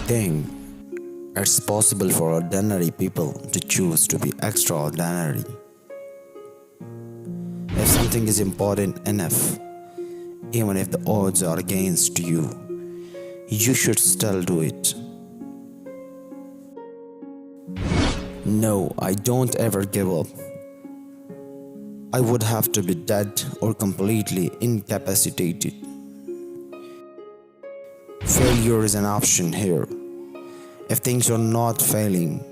think it's possible for ordinary people to choose to be extraordinary. If something is important enough, even if the odds are against you, you should still do it. No, I don't ever give up. I would have to be dead or completely incapacitated. Failure is an option here. If things are not failing,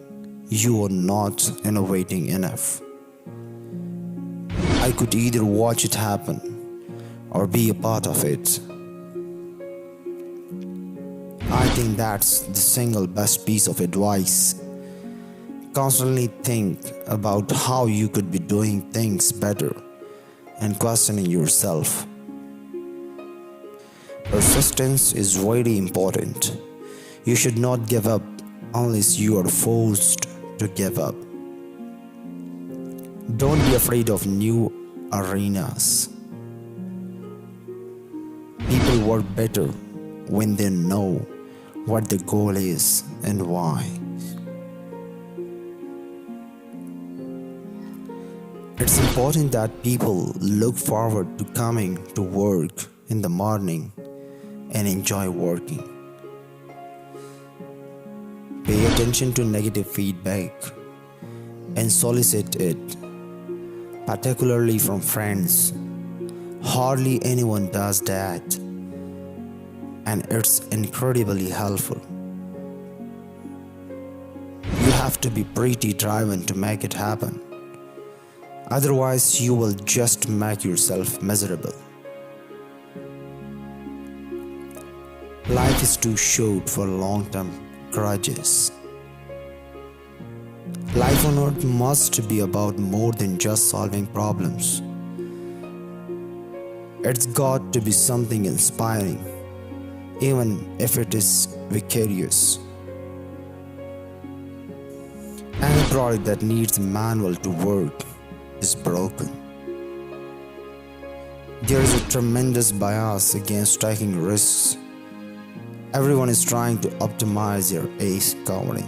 you are not innovating enough. I could either watch it happen or be a part of it. I think that's the single best piece of advice. Constantly think about how you could be doing things better and questioning yourself. Persistence is very important. You should not give up unless you are forced to give up. Don't be afraid of new arenas. People work better when they know what the goal is and why. It's important that people look forward to coming to work in the morning and enjoy working. Pay attention to negative feedback and solicit it, particularly from friends. Hardly anyone does that, and it's incredibly helpful. You have to be pretty driven to make it happen. Otherwise, you will just make yourself miserable. Life is too short for long-term grudges. Life on earth must be about more than just solving problems. It's got to be something inspiring, even if it is vicarious. Any product that needs a manual to work is broken. There is a tremendous bias against taking risks. Everyone is trying to optimize their ace covering.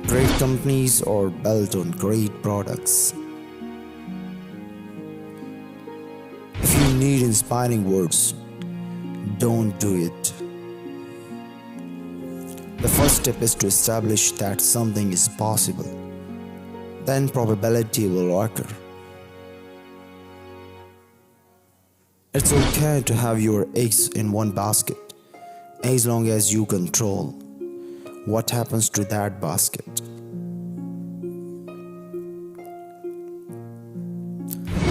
Great companies are built on great products. If you need inspiring words, don't do it. The first step is to establish that something is possible. Then probability will occur. It's okay to have your eggs in one basket, as long as you control what happens to that basket.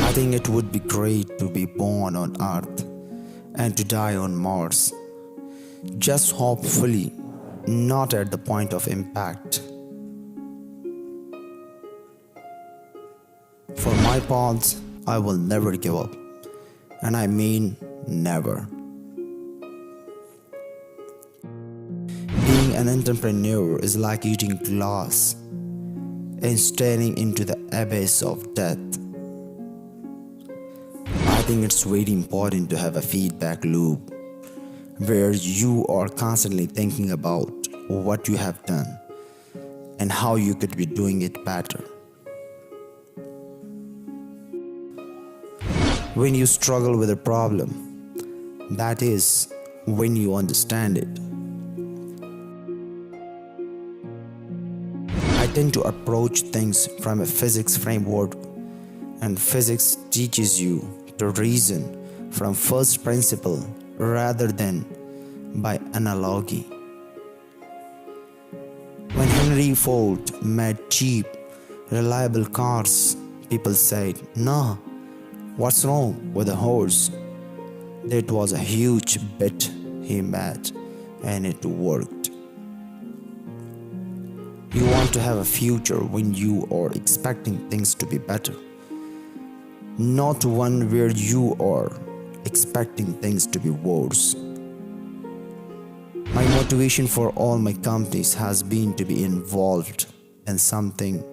I think it would be great to be born on Earth and to die on Mars. Just hopefully not at the point of impact. For my part, I will never give up. And I mean never. Being an entrepreneur is like eating glass and staring into the abyss of death. I think it's very important to have a feedback loop where you are constantly thinking about what you have done and how you could be doing it better. When you struggle with a problem, that is when you understand it. I tend to approach things from a physics framework, and physics teaches you to reason from first principle rather than by analogy. When Henry Ford made cheap, reliable cars, people said, "No, what's wrong with a horse?" That was a huge bet he made, and it worked. You want to have a future when you are expecting things to be better, not one where you are expecting things to be worse. My motivation for all my companies has been to be involved in something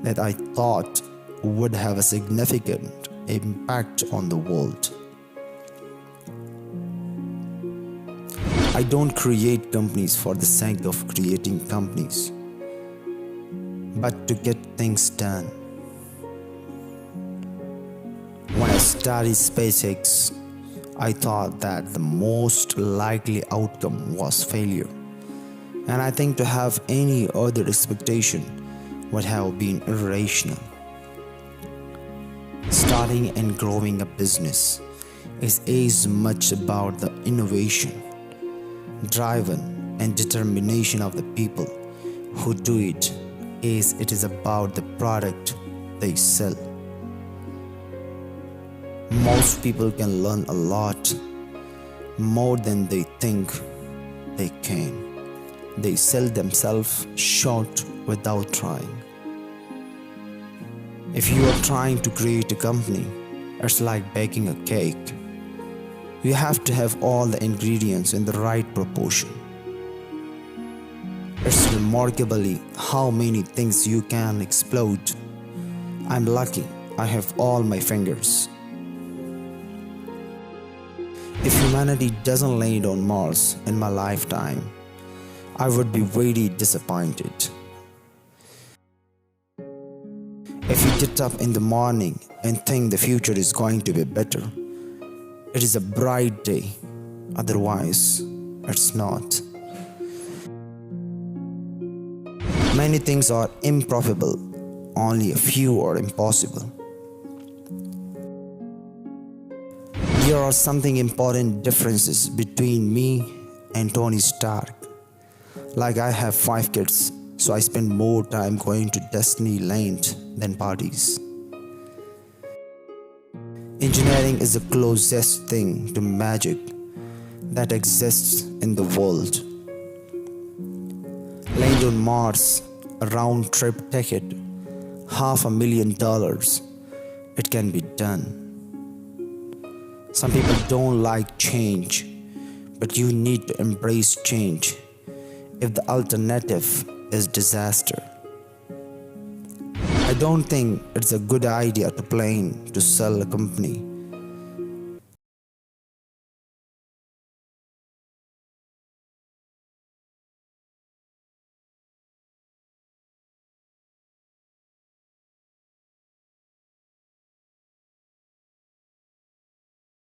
that I thought would have a significant impact on the world. I don't create companies for the sake of creating companies, but to get things done. When I started SpaceX, I thought that the most likely outcome was failure, and I think to have any other expectation would have been irrational. Starting and growing a business is as much about the innovation, driven, and determination of the people who do it as it is about the product they sell. Most people can learn a lot more than they think they can. They sell themselves short without trying. If you are trying to create a company, it's like baking a cake. You have to have all the ingredients in the right proportion. It's remarkably how many things you can explode. I'm lucky I have all my fingers. If humanity doesn't land on Mars in my lifetime, I would be very disappointed. If you get up in the morning and think the future is going to be better, it is a bright day. Otherwise, it's not. Many things are improbable, only a few are impossible. There are something important differences between me and Tony Stark. Like I have 5 kids, so I spend more time going to Disneyland than parties. Engineering is the closest thing to magic that exists in the world. Land on Mars, a round trip ticket, $500,000. It can be done. Some people don't like change, but you need to embrace change if the alternative is disaster. I don't think it's a good idea to plan to sell a company